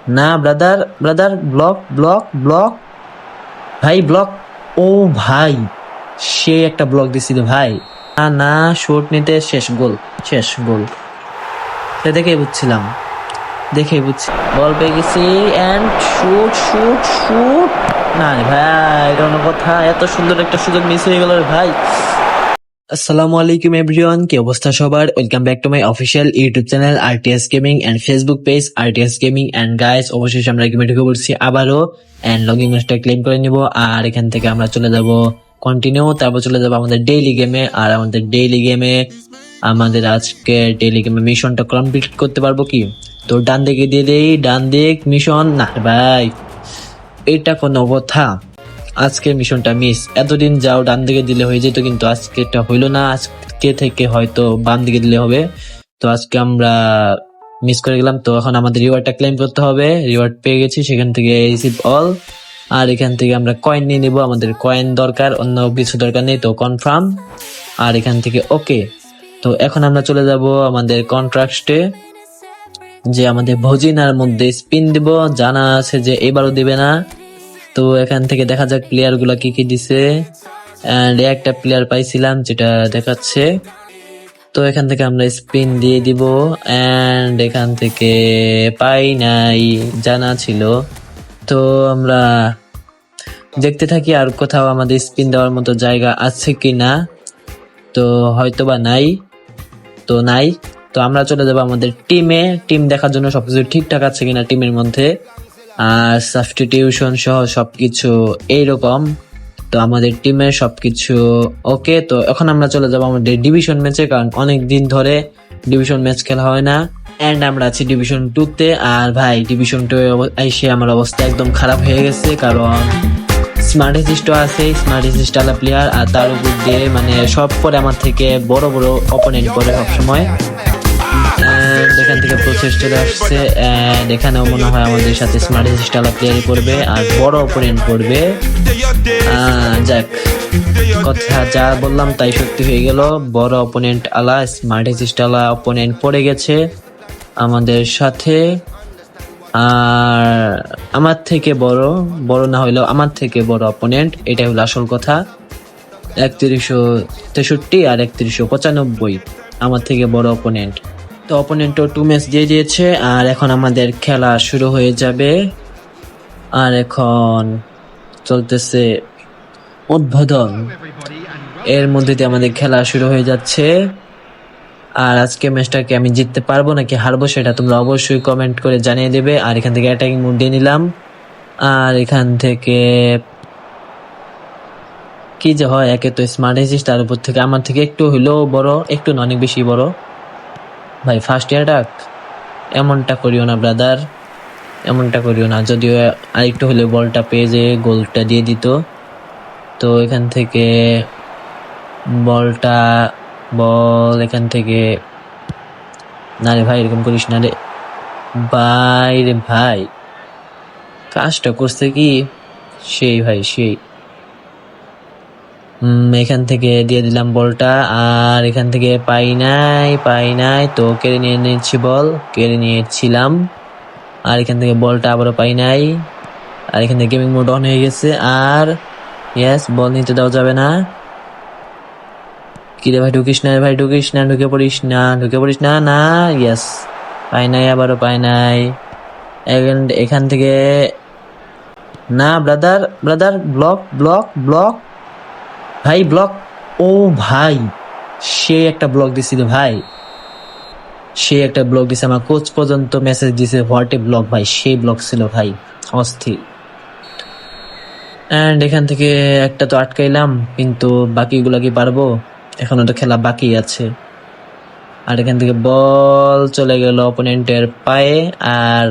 না brother, brother, block block block, ভাই block. ও ভাই, সে একটা ব্লক দিছিল ভাই। না না, শট নিতে শেষ গোল, শেষ গোল। সে দেখেই বুঝছিলাম, দেখেই বুঝছি বল পেয়ে গেছি। And shoot shoot shoot. না রে ভাই, এটা কোনো কথা? এত সুন্দর একটা সুযোগ মিস হয়ে গেল রে ভাই। আসসালামু আলাইকুম এভরিওয়ান, কি অবস্থা সবার? Welcome back to my official YouTube channel RTS gaming and Facebook page RTS gaming and guys, অবশেষে আমরা গেমে ঢুকে পড়ছি আবারও এন্ড লগইন ম্যাচটা ক্লেম করে নিব। আর এখান থেকে আমরা চলে যাব কন্টিনিউ, তারপর চলে যাব আমাদের ডেইলি গেমে। আর আমাদের ডেইলি গেমে আমাদের আজকে ডেইলি গেমে মিশনটা কমপ্লিট করতে পারবো কি? তো ডান দিকে দিয়ে দেই, ডান দিক মিশন। না ভাই, এটা কোনো কথা? আজকে মিশনটা মিস। এতদিন যাও ডান দিকে দিলে হয়ে যেত, কিন্তু আজকে এটা হইলো না। আজকে থেকে হয়তো বাম দিকে দিলে হবে। তো আজকে আমরা মিস করে গেলাম। তো এখন আমাদের রিওয়ার্ডটা ক্লেম করতে হবে। রিওয়ার্ড পেয়ে গেছি, সেখান থেকে রিসিভ অল। আর এখান থেকে আমরা কয়েন নিয়ে নিব, আমাদের কয়েন দরকার, অন্য কিছু দরকার নেই। তো কনফার্ম, আর এখান থেকে ওকে। তো এখন আমরা চলে যাব আমাদের কন্ট্রাক্টে, যে আমাদের ভজিনার মধ্যে স্পিন দিব। জানা আছে যে এবারও দিবে না। তো এখান থেকে দেখা যাক প্লেয়ার গুলা কি কি দিছে। এন্ড একটা প্লেয়ার পাইছিলাম যেটা দেখাচ্ছে। তো এখান থেকে আমরা স্পিন দিয়ে দিব। এন্ড এখান থেকে পাই নাই, জানা ছিল। তো আমরা দেখতে থাকি আর কোথাও আমাদের স্পিন দেওয়ার মতো জায়গা আছে কিনা। তো হয়তো বা নাই, তো নাই। তো আমরা চলে যাবো আমাদের টিমে, টিম দেখার জন্য সবকিছু ঠিকঠাক আছে কিনা টিমের মধ্যে, আর সাবস্টিটিউশন সহ সবকিছু এইরকম। তো আমাদের টিমে সবকিছু ওকে। তো এখন আমরা চলে যাবো আমাদের ডিভিশন ম্যাচে, কারণ অনেক দিন ধরে ডিভিশন ম্যাচ খেলা হয় না। এন্ড আমরা আছি ডিভিশন 2 তে। আর ভাই, ডিভিশন 2 এসে আমার অবস্থা একদম খারাপ হয়ে গেছে, কারণ স্মার্ট অ্যাসিস্ট আছে, স্মার্ট অ্যাসিস্ট আলা প্লেয়ার। আর তার উপর দিয়ে মানে সব পরে আমার থেকে বড় বড় অপোনেন্ট পরে সবসময়। এখান থেকে প্রসেস চলে আসছে। এখানেও মনে হয় আমাদের সাথে স্মার্ট অ্যাসিস্ট আলা প্লেয়ারই পড়বে আর বড় অপোনেন্ট পড়বে। যাক, কথা যা বললাম তাই সত্যি হয়ে গেল। বড় অপোনেন্ট আলা, স্মার্ট অ্যাসিস্ট আলা অপোনেন্ট পড়ে গেছে আমাদের সাথে। আর আমার থেকে বড়, বড় না হইলেও আমার থেকে বড় অপোনেন্ট, এটাই হলো আসল কথা। 3163 আর 3195 আমার থেকে বড় অপোনেন্ট। তো অপোনেন্টও 2 ম্যাচ দিয়ে দিয়েছে। আর এখন আমাদের খেলা শুরু হয়ে যাবে। আর এখন চলতেছে উদ্বোধন, এর মধ্যে দিয়ে আমাদের খেলা শুরু হয়ে যাচ্ছে। আর আজকে ম্যাচটাকে আমি জিততে পারবো নাকি হারবো সেটা তোমরা অবশ্যই কমেন্ট করে জানিয়ে দেবে। আর এখান থেকে অ্যাটাকিং মোড দিয়ে নিলাম। আর এখান থেকে কি যে হয়, একে তো স্মার্ট অ্যাসিস্ট, তার উপর থেকে আমার থেকে একটু হইলেও বড়, একটু না অনেক বেশি বড়। ভাই ফার্স্ট অ্যাটাক, এমনটা করিও না ব্রাদার, এমনটা করিও না। যদিও আরেকটু হলে বলটা পেয়ে যে গোলটা দিয়ে দিত। তো এখান থেকে বল এখান থেকে, না রে ভাই এরকম করিস না রে ভাই, রে ভাই কাজটা করছে কি সেই ভাই সেই। এখান থেকে দিয়ে দিলাম বলটা। আর এখান থেকে পাই নাই, তো কেড়ে নিয়ে নিচ্ছি, বল কেড়ে নিয়েছিলাম। আর এখান থেকে বলটা আবারও পাই নাই। আর এখান থেকে গেমিং মোড অন হয়ে গেছে। আর ইয়েস, বল নিতে দেওয়া যাবে না। কিরে ভাই, ঢুকিস না ভাই, ঢুকিস না, ঢুকে পড়িস না। না, ইয়েস, পাই নাই, আবারও পাই নাই। এখান থেকে না, brother, brother, block block block, ভাই ব্লক। ও ভাই, সে একটা ব্লক দিছিল ভাই, সে একটা ব্লক দিছে। আমার কোচ পর্যন্ত মেসেজ দিছে হোয়াট এ ব্লক ভাই, সেই ব্লক ছিল ভাই, অস্থির। এন্ড এখান থেকে একটা তো আটকাইলাম, কিন্তু বাকিগুলা কি পারবো? এখনো তো খেলা বাকি আছে। আর এখান থেকে বল চলে গেল অপোনেন্টের পায়ে। আর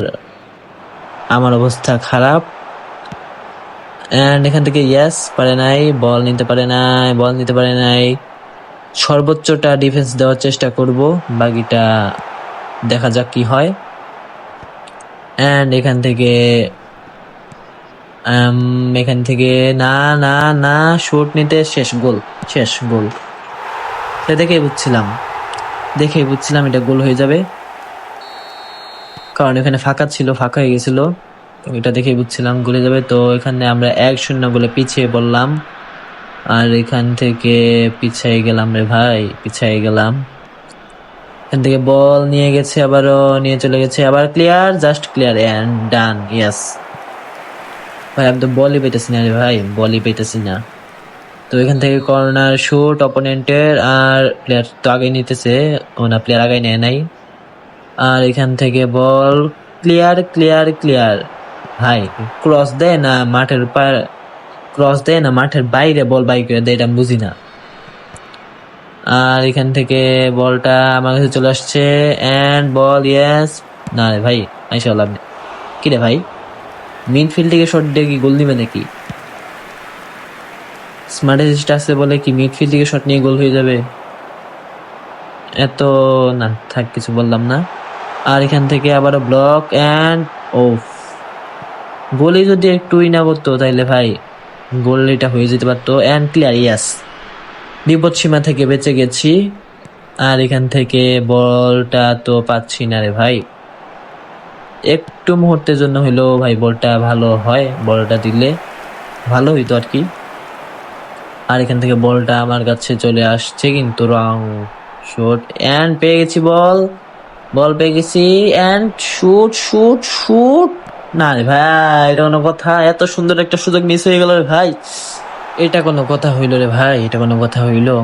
আমার অবস্থা খারাপ। এন্ড এখান থেকে ইয়েস, পারে নাই, বল নিতে পারে নাই। সর্বোচ্চটা ডিফেন্স দেওয়ার চেষ্টা করব, বাকিটা দেখা যাক কি হয়। এন্ড এখান থেকে না না না, শুট নিতে শেষ গোল, শেষ গোল। দেখেই বুঝছিলাম এটা গোল হয়ে যাবে, কারণ এখানে ফাঁকা ছিল, ফাঁকা হয়ে গেছিল, এটা দেখে বুঝছিলাম গোলে যাবে। তো এখানে আমরা 1-0 গোলে পিছিয়ে পড়লাম, আর এখান থেকে পিছিয়ে গেলাম রে ভাই, পিছিয়ে গেলাম। এখান থেকে বল নিয়ে গেছে, আবারও নিয়ে চলে গেছে, আবার clear, just clear and done. Yes ভাই, আমি তো বলই পেতেছি না রে ভাই, বলই পেতেছি না। তো এখান থেকে কর্নার শুট অপোনেন্টের, আর প্লেয়ার তো আগে নিতেছে, ও না, প্লেয়ার আগে নেয় নাই। আর এখান থেকে বল ক্লিয়ার ক্লিয়ার ক্লিয়ার। ভাই ক্রস দেয় না মাঠের ক্রস দেয় না মাঠের বাইরে বল বাই করে দেয়, এটা আমি বুঝি না। আর এখান থেকে বলটা আমার কাছে চলে আসছে, এন্ড বল, ইয়েস। না রে ভাই, আইসা লাভ নেই। কি রে ভাই, মিডফিল্ড থেকে শট দিয়ে কি গোল নিবে নাকি? স্মার্ট অ্যাসিস্ট আছে বলে কি মিডফিল্ড থেকে শট নিয়ে গোল হয়ে যাবে? এত না, থাক, কিছু বললাম না। আর এখান থেকে আবারও ব্লক এন্ড ও গোলই যদি একটুই না করতো তাইলে ভাই গোলটা হয়ে যেতে পারতো। এন্ড ক্লিয়ার, ইয়াস, বিপদ সীমা থেকে বেঁচে গেছি। আর এখান থেকে বলটা তো পাচ্ছি না রে ভাই, একটু মুহূর্তের জন্য হইলো ভাই বলটা ভালো হয়, বলটা দিলে ভালো হইতো আর কি। আর এখান থেকে বলটা আমার কাছে চলে আসছে, কিন্তু রং শট এন্ড পেয়ে গেছি বল পেয়ে গেছি এন্ড শুট শুট শুট। না রে ভাই, এটা কোনো কথা? এত সুন্দর একটা সুযোগ মিস হয়ে গেল রে ভাই, এটা কোনো কথা হইলো রে ভাই, এটা কোনো কথা হইলো?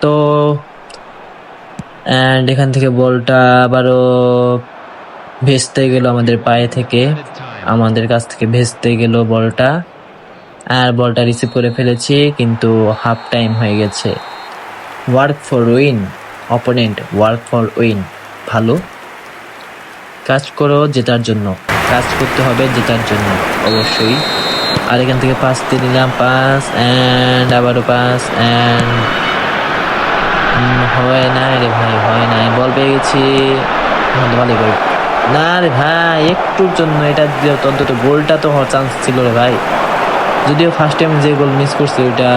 তো এন্ড এখান থেকে বলটা আবারও ভেস্তে গেল আমাদের পায়ে থেকে, আমাদের কাছ থেকে ভেস্তে গেল বলটা, আর বলটা রিসিভ করে ফেলেছি, কিন্তু হাফ টাইম হয়ে গেছে। Work for win, opponent work for win, ভালো কাজ করো জেতার জন্য, কাজ করতে হবে জেতার জন্য অবশ্যই। আর এখান থেকে পাস দিয়ে নিলাম, পাস এন্ড আবারও পাস এন্ড হয় নাই রে ভাই, হয় নাই, বল পেয়ে গেছি, ভালো করে। না রে ভাই, একটুর জন্য এটা দিয়ে অন্তত গোলটা তো হওয়ার চান্স ছিল রে ভাই। যদিও ফার্স্ট টাইম যে গোল মিস করছি ওইটা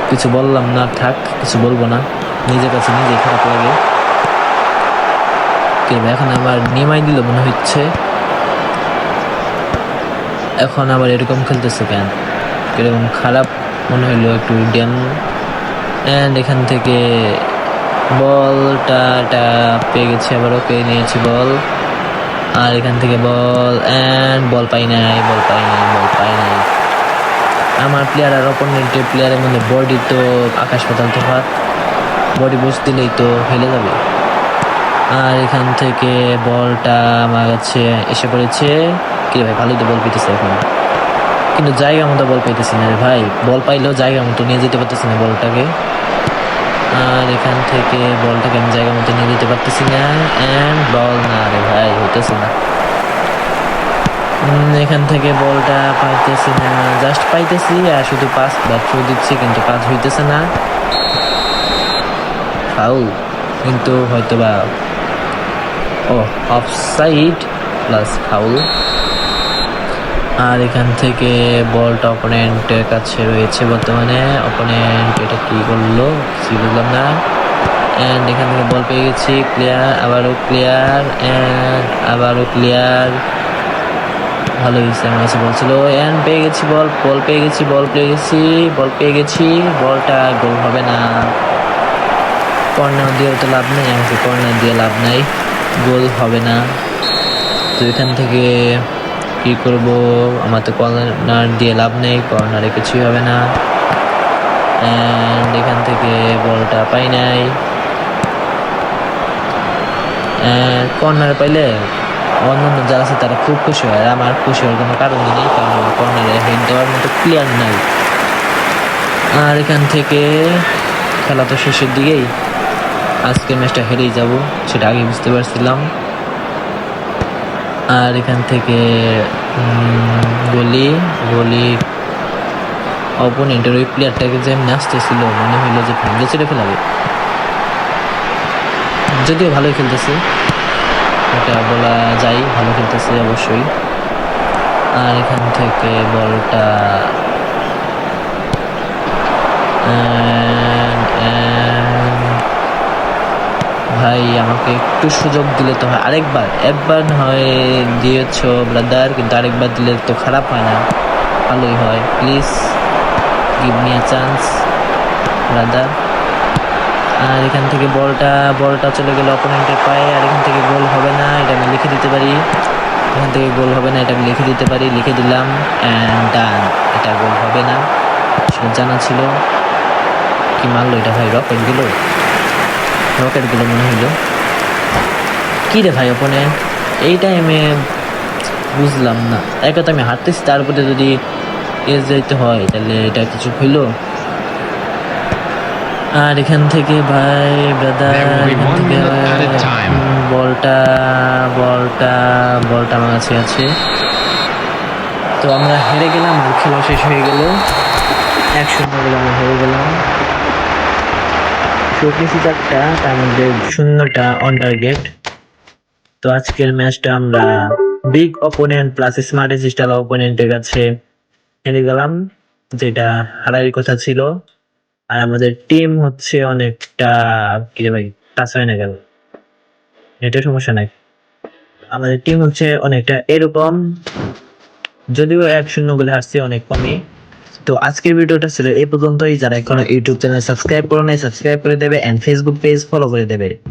কিছু বললাম না, থাক, কিছু বলবো না, নিজের কাছে নিজেই খারাপ লাগে। এখন আবার নিমাই দিল মনে হচ্ছে, এখন আবার এরকম খেলতেছে কেন, এরকম খারাপ মনে হইলো একটু ড্যাম। এন্ড এখান থেকে বলটা পেয়ে গেছি, আবারও পেয়ে নিয়েছি বল। আর এখান থেকে বল এন্ড বল পাই নাই, বল পাই নাই, বল পাই নাই। আমার প্লেয়ার আর অপোনেন্টের প্লেয়ারের মধ্যে বডি তো আকাশ পাতাল তফাৎ, বডি বুঝ দিলেই তো হেলে যাবে। আর এখান থেকে বলটা আমার কাছে এসে পড়েছে, কি ভাই ভালোই তো বল পেতেছে এখন, কিন্তু জায়গা মতো বল পাইতেছি না রে ভাই, বল পাইলেও জায়গা মতো নিয়ে যেতে পারতেছি না বলটাকে। আর এখান থেকে বলটাকে আমি জায়গা মতো নিয়ে যেতে পারতেছি না, এন্ড বল, না রে ভাই, হইতেছে না। এখান থেকে বলটা পাইতেছি না, জাস্ট পাইতেছি আর শুধু পাস বা থ্রো দিচ্ছি, কিন্তু কাজ হইতেছে না। ফাউল, কিন্তু হয়তো বা অফসাইড প্লাস ফাউল। আর এখান থেকে বলটা অপোনেন্টের কাছে রয়েছে বর্তমানে, অপোনেন্ট এটা কি করলো কিছু বুঝলাম না। এন্ড এখান থেকে বল পেয়ে গেছি, ক্লিয়ার, আবারও ক্লিয়ার এন্ড আবারও ক্লিয়ার, ভালো হয়েছে, আমার কাছে বলছিল। এন্ড পেয়ে গেছি বল পেয়ে গেছি, বল পেয়ে গেছি, বলটা গোল হবে না। কর্নার দিয়েও তো লাভ নেই, আমাকে কর্নার দিয়ে লাভ নাই, গোল হবে না। তো এখান থেকে কি করব, আমার তো কর্নার দিয়ে লাভ নেই, কর্নারে কিছুই হবে না। এন্ড এখান থেকে বলটা পাই নাই, কর্নার পাইলে অন্যান্য যারা আছে তারা খুব খুশি হয়, আর আমার খুশি হওয়ার কোনো কারণই নেই, কারণ আমার কর্নারে হেড দেওয়ার মতো প্লেয়ার নাই। আর এখান থেকে খেলা তো শেষের দিকেই, আজকের ম্যাচটা হেরেই যাব, সেটা আগে বুঝতে পারছিলাম। আর এখান থেকে গলি অপোনেন্টের ওই প্লেয়ারটাকে যে এমনি আসতেছিল, মনে হইলো যে ভেঙে ছেড়ে ফেলাবে, যদিও ভালোই খেলতেছে, এটা বলা যায়, ভালো খেলতেছে অবশ্যই। আর এখান থেকে বলটা ভাই আমাকে একটু সুযোগ দিলে তো হয় আরেকবার, একবার না হয় দিয়েছ ব্রাদার, কিন্তু আরেকবার দিলে তো খারাপ হয় না, ভালোই হয়। Please give me a chance brother. আর এখান থেকে বলটা চলে গেল অপোনেন্টের পায়ে, আর এখান থেকে গোল হবে না, এটা আমি লিখে দিতে পারি। এখান থেকে গোল হবে না, এটা আমি লিখে দিতে পারি, লিখে দিলাম অ্যান্ড ডান। এটা গোল হবে না, সেটা জানা ছিল। কি মারলো এটা ভাই, রকেট গুলো মনে হইলো। কি রে ভাই অপোনেন্ট, এই টাইমে বুঝলাম না। এক কথা আমি হারতেছি, তারপরে যদি যাইতে হয় তাহলে এটা কিছু হইলো। আর এখান থেকে ভাই ব্রাদার, এখান থেকে বলটা আমার কাছে আছে। তো আমরা হেরে গেলাম, আর খেলা শেষ হয়ে গেল, 1-0 গোলে আমরা হেরে গেলাম। শোকেছি 4টা, তার মধ্যে 0টা অন টার্গেট। তো আজকের ম্যাচটা আমরা big opponent plus smart style অপোনেন্টের কাছে হেরে গেলাম, যেটা হারার কথা ছিল। আর আমাদের টিম হচ্ছে অনেকটা কি রে ভাই, টাচ হয়ে না গেল, এটা সমস্যা নাই। আমাদের টিম হচ্ছে অনেকটা এরকম, যদিও 1-0 গোলে হারছি, অনেক কমই। তো আজকের ভিডিওটা ছিল এই পর্যন্তই। যারা এখনো ইউটিউব চ্যানেল সাবস্ক্রাইব করে নাই, সাবস্ক্রাইব করে দেবে, এন্ড ফেসবুক পেজ ফলো করে দেবে।